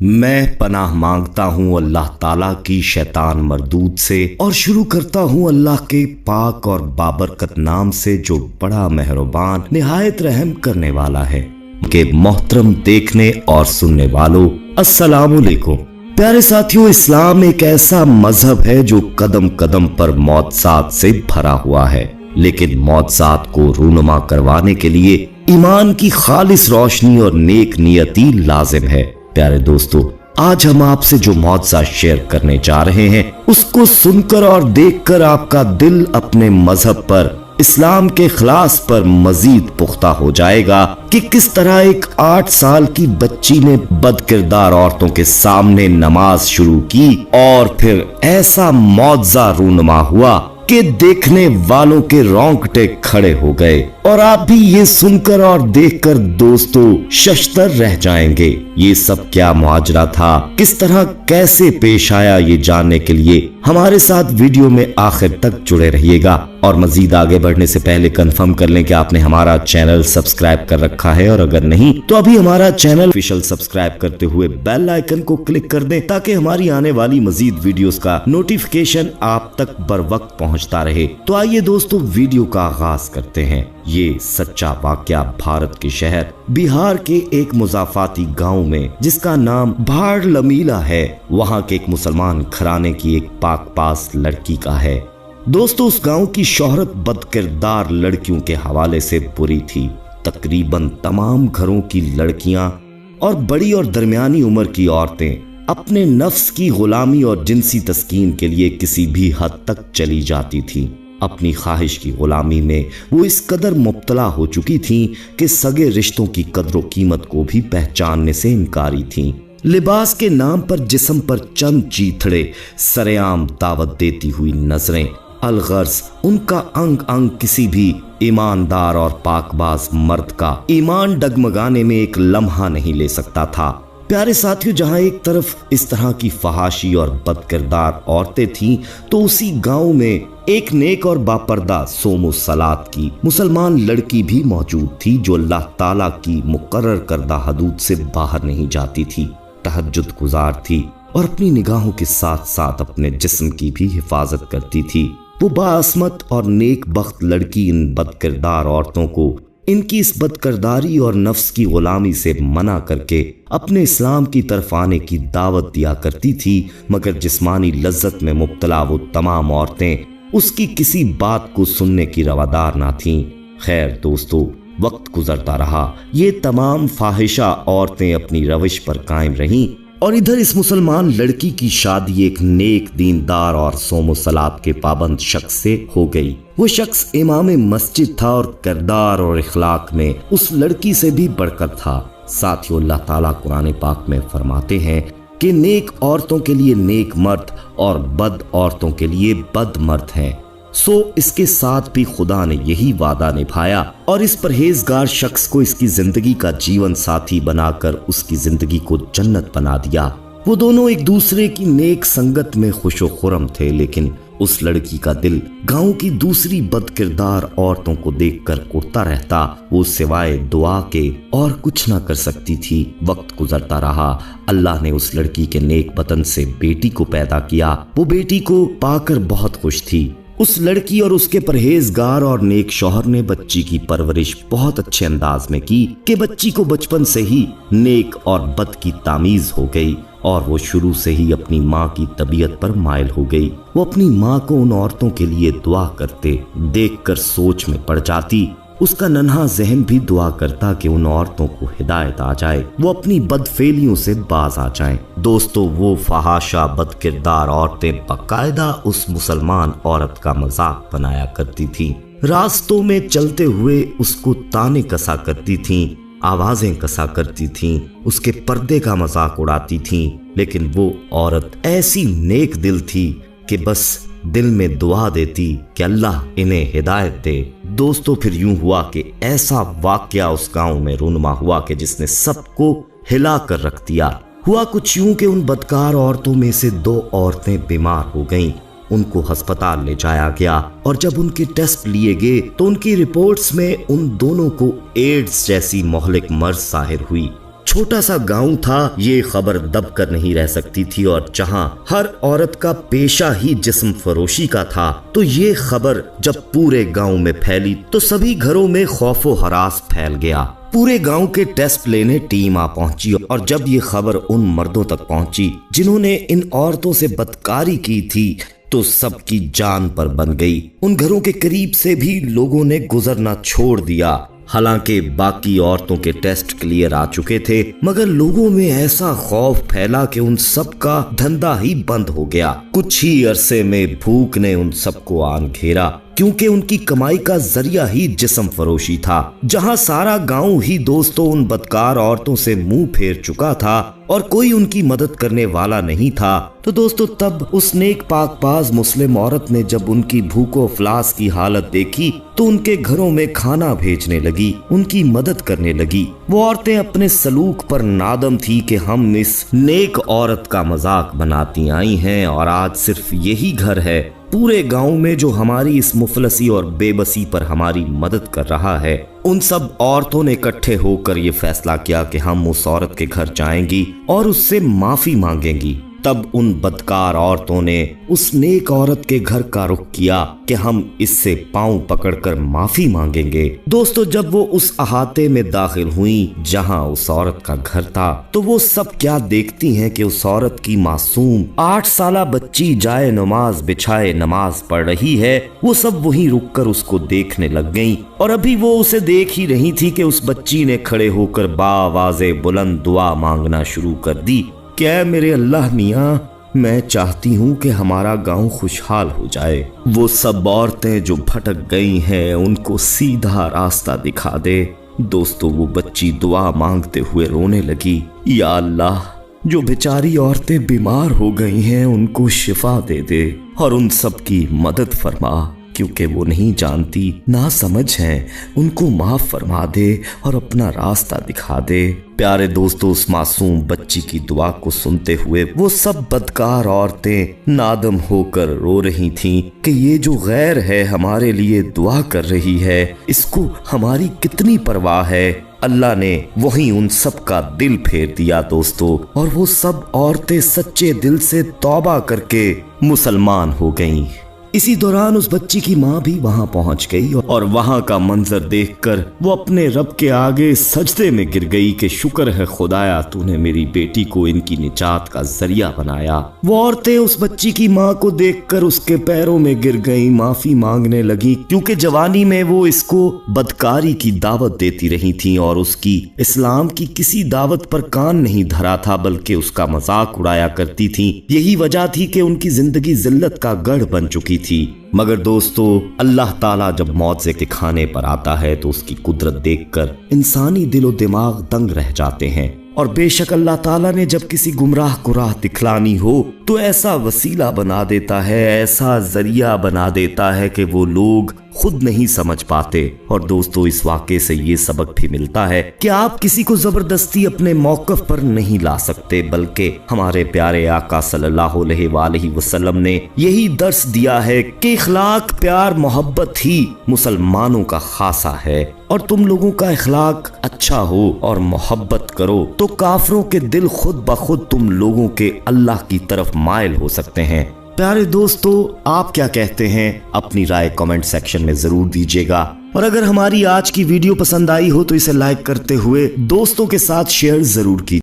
मैं पनाह मांगता हूँ अल्लाह ताला की शैतान मरदूद से और शुरू करता हूँ अल्लाह के पाक और बाबरकत नाम से जो बड़ा मेहरबान निहायत रहम करने वाला है। के मोहतरम देखने और सुनने वालों, अस्सलाम वालेकुम। प्यारे साथियों, इस्लाम एक ऐसा मजहब है जो कदम कदम पर मौत-सात से भरा हुआ है, लेकिन मौत-सात को रूनुमा करवाने के लिए ईमान की खालिस रोशनी और नेक नियति लाजिम है। प्यारे दोस्तों, आज हम आपसे जो मौज़ा शेयर करने जा रहे हैं उसको सुनकर और देखकर आपका दिल अपने मजहब पर, इस्लाम के खिलाफ पर मजीद पुख्ता हो जाएगा कि किस तरह एक 8 साल की बच्ची ने बदकिरदार औरतों के सामने नमाज शुरू की और फिर ऐसा मौज़ा रूनुमा हुआ कि देखने वालों के रोंगटे खड़े हो गए। और आप भी ये सुनकर और देखकर दोस्तों शशतर रह जाएंगे। ये सब क्या मुआजरा था, किस तरह कैसे पेश आया, ये जानने के लिए हमारे साथ वीडियो में आखिर तक जुड़े रहिएगा। और मजीद आगे बढ़ने से पहले कंफर्म कर लें कि आपने हमारा चैनल सब्सक्राइब कर रखा है, और अगर नहीं तो अभी हमारा चैनल ऑफिशियल सब्सक्राइब करते हुए बेल आइकन को क्लिक कर दें ताकि हमारी आने वाली मजीद वीडियोस का नोटिफिकेशन आप तक बर वक्त पहुंचता रहे। तो आइए दोस्तों, वीडियो का आगाज करते हैं। ये सच्चा वाकया भारत के शहर बिहार के एक मुजाफाती गांव में, जिसका नाम भाड़ लमीला है, वहां के एक मुसलमान घराने की एक पाक पास लड़की का है। दोस्तों, उस गांव की शोहरत बदकिरदार लड़कियों के हवाले से बुरी थी। तकरीबन तमाम घरों की लड़कियां और बड़ी और दरमियानी उम्र की औरतें अपने नफ्स की गुलामी और जिनसी तस्कीन के लिए किसी भी हद तक चली जाती थीं। अपनी ख्वाहिश की गुलामी में वो इस कदर मुब्तला हो चुकी थीं कि सगे रिश्तों की कदर कीमत को भी पहचानने से इनकारी थीं। लिबास के नाम पर जिस्म पर चंद चीथड़े सरेआम दावत देती हुई नजरें, अलगर्ज उनका अंग अंग किसी भी ईमानदार और पाकबाज मर्द का ईमान डगमगाने में एक लम्हा नहीं ले सकता था। प्यारे साथियों, जहां एक तरफ इस तरह की फहाशी और बदकिरदार औरतें थीं, तो उसी गांव में एक नेक और बापर्दा सोमो सलात की मुसलमान लड़की भी मौजूद थी, जो अल्लाह ताला की मुकर्रर करदा हदूद से बाहर नहीं जाती थी, तहज्जुद गुजार थी और अपनी निगाहों के साथ साथ अपने जिस्म की भी हिफाजत करती थी। वो बाअस्मत और नेक बख्त लड़की इन बदकिरदार औरतों को इनकी इस बदकिरदारी और नफ्स की गुलामी से मना करके अपने इस्लाम की तरफ आने की दावत दिया करती थी, मगर जिस्मानी लज्जत में मुब्तला वो तमाम औरतें उसकी किसी बात को सुनने की रवादार ना थीं। खैर दोस्तों, वक्त गुजरता रहा, ये तमाम फाहिशा औरतें अपनी रविश पर कायम रहीं, और इधर इस मुसलमान लड़की की शादी एक नेक दीनदार और सोमो सलात के पाबंद शख्स से हो गई। वो शख्स इमाम मस्जिद था और किरदार और इखलाक में उस लड़की से भी बढ़कर था। साथियों, अल्लाह ताला कुरान पाक में फरमाते हैं कि नेक औरतों के लिए नेक मर्द और बद औरतों के लिए बद मर्द हैं। सो इसके साथ भी खुदा ने यही वादा निभाया और इस परहेजगार शख्स को इसकी जिंदगी का जीवन साथी बनाकर उसकी जिंदगी को जन्नत बना दिया। वो दोनों एक दूसरे की नेक संगत में खुशो खुरम थे, लेकिन उस लड़की का दिल गांव की दूसरी बदकिरदार औरतों को देखकर उड़ता रहता। वो सिवाय दुआ के और कुछ ना कर सकती थी। वक्त गुजरता रहा, अल्लाह ने उस लड़की के नेक बतन से बेटी को पैदा किया। वो बेटी को पाकर बहुत खुश थी। उस लड़की और उसके परहेजगार और नेक शौहर ने बच्ची की परवरिश बहुत अच्छे अंदाज में की कि बच्ची को बचपन से ही नेक और बद की तामीज हो गई और वो शुरू से ही अपनी माँ की तबीयत पर माइल हो गई। वो अपनी माँ को उन औरतों के लिए दुआ करते देखकर सोच में पड़ जाती। उसका नन्हा जहन भी दुआ करता कि उन औरतों को हिदायत आ जाए, वो अपनी बदफेलियों से बाज आ जाएं। दोस्तों, वो फहाशा बदकिरदार औरतें बाकायदा उस मुसलमान औरत का मजाक बनाया करती थीं। रास्तों में चलते हुए उसको ताने कसा करती थीं, आवाजें कसा करती थीं, उसके पर्दे का मजाक उड़ाती थीं। लेकिन वो औरत ऐसी नेक दिल थी कि बस दिल में दुआ देती कि अल्लाह इन्हें हिदायत दे। दोस्तों, फिर यूं हुआ कि ऐसा वाकया उस गांव में रूनुमा हुआ कि जिसने सबको हिला कर रख दिया। हुआ कुछ यूं कि उन बदकार औरतों में से 2 औरतें बीमार हो गईं। उनको अस्पताल ले जाया गया और जब उनके टेस्ट लिए गए तो उनकी रिपोर्ट्स में उन दोनों को एड्स जैसी मोहलिक मर्ज जाहिर हुई। छोटा सा गांव था, ये खबर दब कर नहीं रह सकती थी, और जहां हर औरत का पेशा ही जिस्म फरोशी का था, तो ये खबर जब पूरे गांव में फैली तो सभी घरों में खौफो हरास फैल गया। पूरे गांव के टेस्ट लेने टीम आ पहुंची, और जब ये खबर उन मर्दों तक पहुंची जिन्होंने इन औरतों से बदकारी की थी, तो सबकी जान पर बन गई। उन घरों के करीब से भी लोगों ने गुजरना छोड़ दिया। हालांकि बाकी औरतों के टेस्ट क्लियर आ चुके थे, मगर लोगों में ऐसा खौफ फैला कि उन सब का धंधा ही बंद हो गया। कुछ ही अरसे में भूख ने उन सबको आन घेरा, क्योंकि उनकी कमाई का जरिया ही जिस्म फरोशी था। जहां सारा गांव ही दोस्तों उन बदकार औरतों से मुंह फेर चुका था और कोई उनकी मदद करने वाला नहीं था, तो दोस्तों तब उस नेक पाकबाज मुस्लिम औरत ने जब उनकी भूखो अफलास की हालत देखी तो उनके घरों में खाना भेजने लगी, उनकी मदद करने लगी। वो औरतें अपने सलूक पर नादम थी कि हम इस नेक औरत का मजाक बनाती आई हैं, और आज सिर्फ यही घर है पूरे गांव में जो हमारी इस मुफलसी और बेबसी पर हमारी मदद कर रहा है। उन सब औरतों ने इकट्ठे होकर ये फैसला किया कि हम उस औरत के घर जाएंगी और उससे माफी मांगेंगी। तब उन बदकार औरतों ने उस नेक औरत के घर का रुख किया कि हम इससे पांव पकड़कर माफी मांगेंगे। दोस्तों जब वो उस अहाते में दाखिल हुई जहां उस औरत का घर था, तो वो सब क्या देखती हैं कि उस औरत की मासूम 8 साला बच्ची जाए नमाज बिछाए नमाज पढ़ रही है। वो सब वहीं रुककर उसको देखने लग गईं, और अभी वो उसे देख ही रही थी कि उस बच्ची ने खड़े होकर बाआवाज़े बुलंद दुआ मांगना शुरू कर दी। क्या मेरे अल्लाह मियाँ, मैं चाहती हूँ कि हमारा गांव खुशहाल हो जाए। वो सब औरतें जो भटक गई हैं उनको सीधा रास्ता दिखा दे। दोस्तों वो बच्ची दुआ मांगते हुए रोने लगी, या अल्लाह जो बेचारी औरतें बीमार हो गई हैं उनको शिफा दे दे और उन सब की मदद फरमा, क्योंकि वो नहीं जानती, ना समझ हैं, उनको माफ फरमा दे और अपना रास्ता दिखा दे। प्यारे दोस्तों उस मासूम बच्ची की दुआ को सुनते हुए वो सब बदकार औरतें नादम होकर रो रही थीं कि ये जो गैर है हमारे लिए दुआ कर रही है, इसको हमारी कितनी परवाह है। अल्लाह ने वहीं उन सब का दिल फेर दिया दोस्तों, और वो सब औरतें सच्चे दिल से तौबा करके मुसलमान हो गईं। इसी दौरान उस बच्ची की माँ भी वहां पहुंच गई, और वहां का मंजर देखकर वो अपने रब के आगे सजदे में गिर गई कि शुक्र है खुदाया तूने मेरी बेटी को इनकी निजात का जरिया बनाया। वो औरतें उस बच्ची की माँ को देखकर उसके पैरों में गिर गई, माफी मांगने लगी, क्योंकि जवानी में वो इसको बदकारी की दावत देती रही थी और उसकी इस्लाम की किसी दावत पर कान नहीं धरा था, बल्कि उसका मजाक उड़ाया करती थी। यही वजह थी कि उनकी जिंदगी जिल्लत का गढ़ बन चुकी थी। मगर दोस्तों अल्लाह ताला जब मौजे के खाने पर आता है तो उसकी कुदरत देखकर इंसानी दिलो दिमाग दंग रह जाते हैं। और बेशक अल्लाह ताला ने जब किसी गुमराह को राह दिखलानी हो तो ऐसा वसीला बना देता है, ऐसा जरिया बना देता है कि वो लोग खुद नहीं समझ पाते। और दोस्तों इस वाक़े से ये सबक भी मिलता है कि आप किसी को जबरदस्ती अपने मौक़िफ़ पर नहीं ला सकते, बल्कि हमारे प्यारे आका सल्लल्लाहु अलैहि वसल्लम ने यही दर्स दिया है कि इखलाक प्यार मोहब्बत ही मुसलमानों का खासा है। और तुम लोगों का इखलाक अच्छा हो और मोहब्बत करो तो काफिरों के दिल खुद ब खुद तुम लोगों के अल्लाह की तरफ माइल हो सकते हैं। प्यारे दोस्तों आप क्या कहते हैं, अपनी राय कमेंट सेक्शन में जरूर दीजिएगा। और अगर हमारी आज की वीडियो पसंद आई हो तो इसे लाइक करते हुए दोस्तों के साथ शेयर जरूर कीजिए।